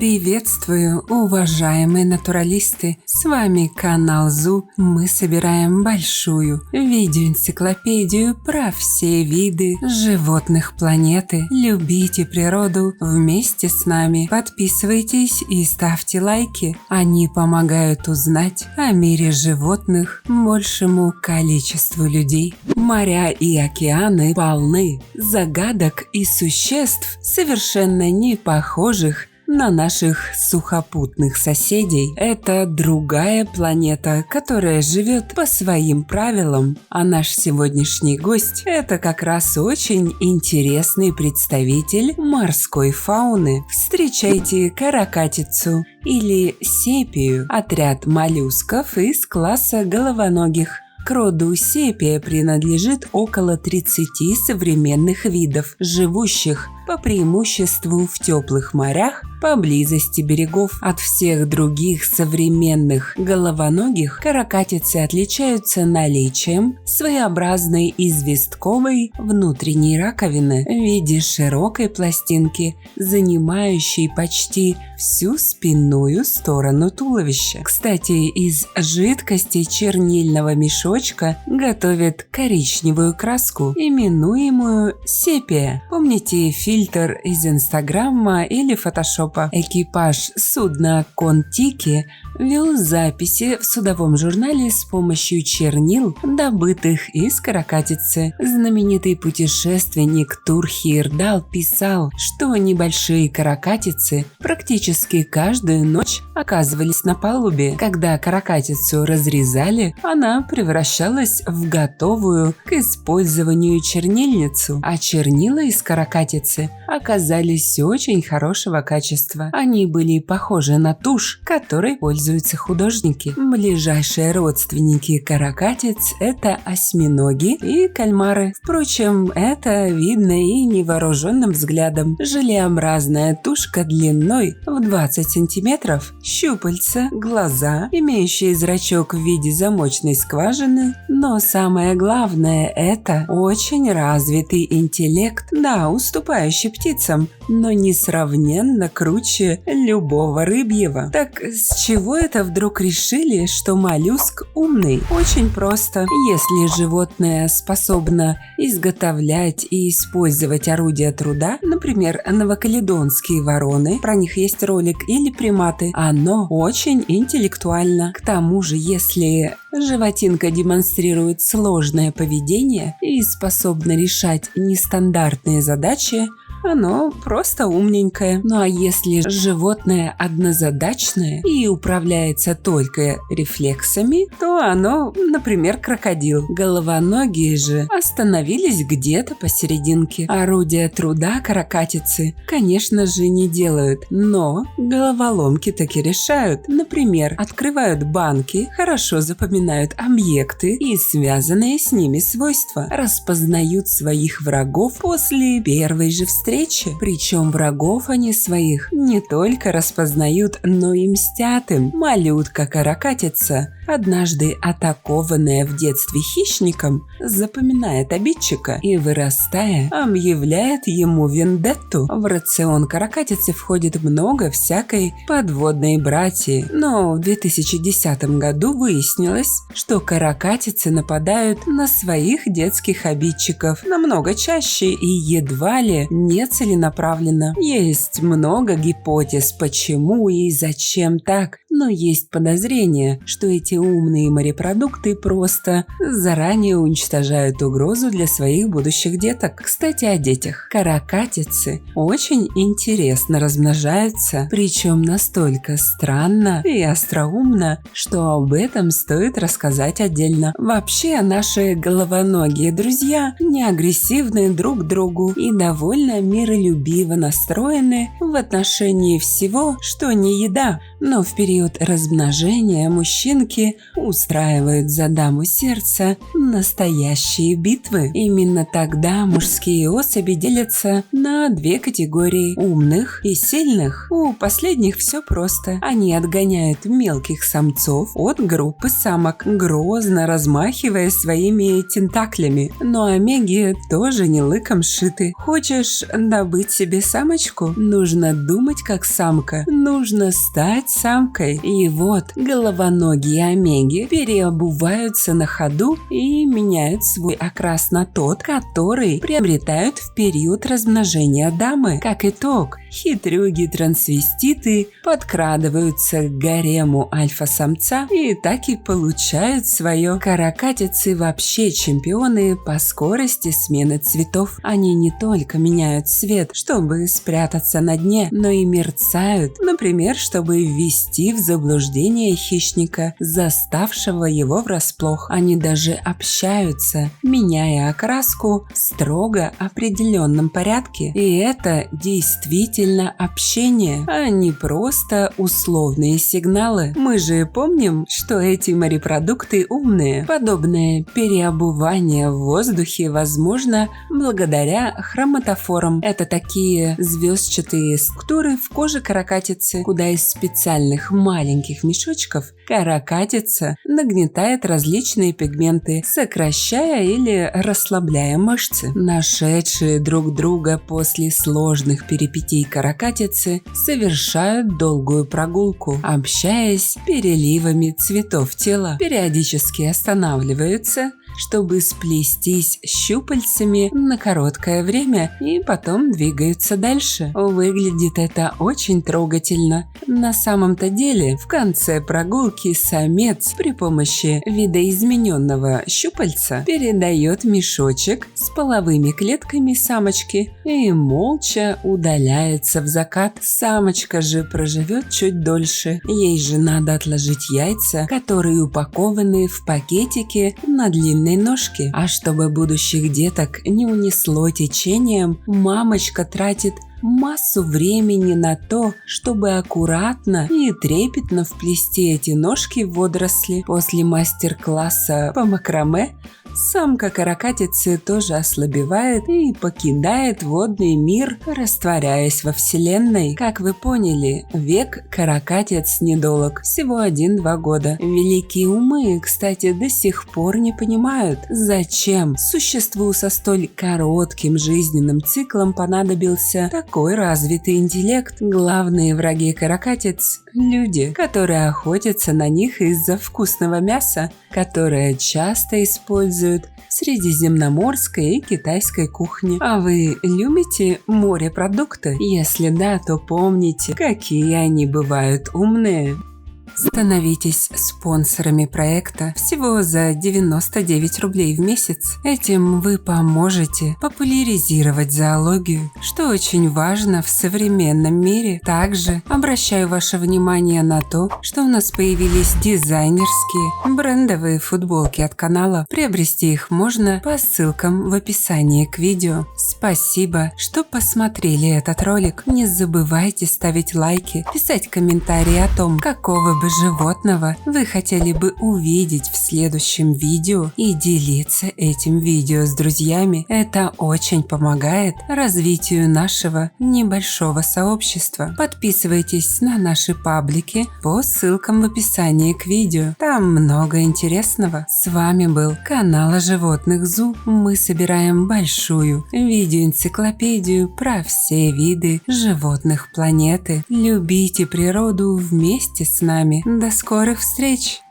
Приветствую, уважаемые натуралисты! С вами канал ЗУ. Мы собираем большую видеоэнциклопедию про все виды животных планеты. Любите природу вместе с нами. Подписывайтесь и ставьте лайки. Они помогают узнать о мире животных большему количеству людей. Моря и океаны полны загадок и существ, совершенно не похожих на наших сухопутных соседей. Это другая планета, которая живет по своим правилам. А наш сегодняшний гость – это как раз очень интересный представитель морской фауны. Встречайте каракатицу или сепию, отряд моллюсков из класса головоногих. К роду сепия принадлежит около 30 современных видов, живущих по преимуществу в теплых морях поблизости берегов. От всех других современных головоногих каракатицы отличаются наличием своеобразной известковой внутренней раковины в виде широкой пластинки, занимающей почти всю спинную сторону туловища. Кстати, из жидкости чернильного мешочка готовят коричневую краску, именуемую сепия. Помните фильтр из Инстаграма или Фотошопа? Экипаж судна Кон-Тики вел записи в судовом журнале с помощью чернил, добытых из каракатицы. Знаменитый путешественник Тур Хейердал писал, что небольшие каракатицы практически каждую ночь оказывались на палубе. Когда каракатицу разрезали, она превращалась в готовую к использованию чернильницу, а чернила из каракатицы оказались очень хорошего качества. Они были похожи на тушь, которой пользуются художники. Ближайшие родственники каракатиц – это осьминоги и кальмары. Впрочем, это видно и невооруженным взглядом. Желеобразная тушка длиной в 20 сантиметров, щупальца, глаза, имеющие зрачок в виде замочной скважины, но самое главное – это очень развитый интеллект, да, уступающий птицам, но несравненно круче любого рыбьего. Так с чего это вдруг решили, что моллюск умный? Очень просто. Если животное способно изготовлять и использовать орудия труда, например, новокаледонские вороны, про них есть ролик, или приматы, оно очень интеллектуально. К тому же, если животинка демонстрирует сложное поведение и способна решать нестандартные задачи, оно просто умненькое. Ну а если животное однозадачное и управляется только рефлексами, то оно, например, крокодил. Головоногие же остановились где-то посерединке. Орудия труда каракатицы, конечно же, не делают, но головоломки таки решают. Например, открывают банки, хорошо запоминают объекты и связанные с ними свойства, распознают своих врагов после первой же встречи. Причем врагов они своих не только распознают, но и мстят им. Малютка-каракатица, однажды атакованная в детстве хищником, запоминает обидчика и, вырастая, объявляет ему вендетту. В рацион каракатицы входит много всякой подводной братьи, но в 2010 году выяснилось, что каракатицы нападают на своих детских обидчиков намного чаще и едва ли не целенаправленно. Есть много гипотез, почему и зачем так, но есть подозрение, что эти умные морепродукты просто заранее уничтожают угрозу для своих будущих деток. Кстати, о детях. Каракатицы очень интересно размножаются, причем настолько странно и остроумно, что об этом стоит рассказать отдельно. Вообще, наши головоногие друзья не агрессивны друг к другу и довольно миролюбиво настроены в отношении всего, что не еда. Но в период период размножения мужчинки устраивают за даму сердца настоящие битвы. Именно тогда мужские особи делятся на две категории – умных и сильных. У последних все просто. Они отгоняют мелких самцов от группы самок, грозно размахивая своими тентаклями. Но омеги тоже не лыком сшиты. Хочешь добыть себе самочку? Нужно думать как самка. Нужно стать самкой. И вот головоногие омеги переобуваются на ходу и меняют свой окрас на тот, который приобретают в период размножения дамы. Как итог, хитрюги-трансвеститы подкрадываются к гарему альфа-самца и так и получают свое. Каракатицы вообще чемпионы по скорости смены цветов. Они не только меняют цвет, чтобы спрятаться на дне, но и мерцают, например, чтобы ввести в заблуждение хищника, заставшего его врасплох. Они даже общаются, меняя окраску в строго определенном порядке. И это действительно общение, а не просто условные сигналы. Мы же помним, что эти морепродукты умные. Подобное переобувание в воздухе возможно благодаря хроматофорам. Это такие звездчатые структуры в коже каракатицы, куда из специальных маленьких мешочков каракатица нагнетает различные пигменты, сокращая или расслабляя мышцы. Нашедшие друг друга после сложных перипетий каракатицы совершают долгую прогулку, общаясь переливами цветов тела, периодически останавливаются, чтобы сплестись щупальцами на короткое время и потом двигаются дальше. Выглядит это очень трогательно. На самом-то деле, в конце прогулки самец при помощи видоизмененного щупальца передает мешочек с половыми клетками самочки и молча удаляется в закат. Самочка же проживет чуть дольше. Ей же надо отложить яйца, которые упакованы в пакетики на длинной ножке. А чтобы будущих деток не унесло течением, мамочка тратит массу времени на то, чтобы аккуратно и трепетно вплести эти ножки в водоросли. После мастер-класса по макраме самка каракатицы тоже ослабевает и покидает водный мир, растворяясь во вселенной. Как вы поняли, век каракатиц недолог, всего 1-2 года. Великие умы, кстати, до сих пор не понимают, зачем существу со столь коротким жизненным циклом понадобился такой развитый интеллект. Главные враги каракатиц – люди, которые охотятся на них из-за вкусного мяса, которое часто используют в средиземноморской и китайской кухне. А вы любите морепродукты? Если да, то помните, какие они бывают умные. Становитесь спонсорами проекта всего за 99 рублей в месяц. Этим вы поможете популяризировать зоологию, что очень важно в современном мире. Также обращаю ваше внимание на то, что у нас появились дизайнерские брендовые футболки от канала. Приобрести их можно по ссылкам в описании к видео. Спасибо, что посмотрели этот ролик. Не забывайте ставить лайки, писать комментарии о том, какого бы животного вы хотели бы увидеть в следующем видео и делиться этим видео с друзьями. Это очень помогает развитию нашего небольшого сообщества. Подписывайтесь на наши паблики по ссылкам в описании к видео. Там много интересного. С вами был канал о животных ЗУ. Мы собираем большую видеоэнциклопедию про все виды животных планеты. Любите природу вместе с нами. До скорых встреч!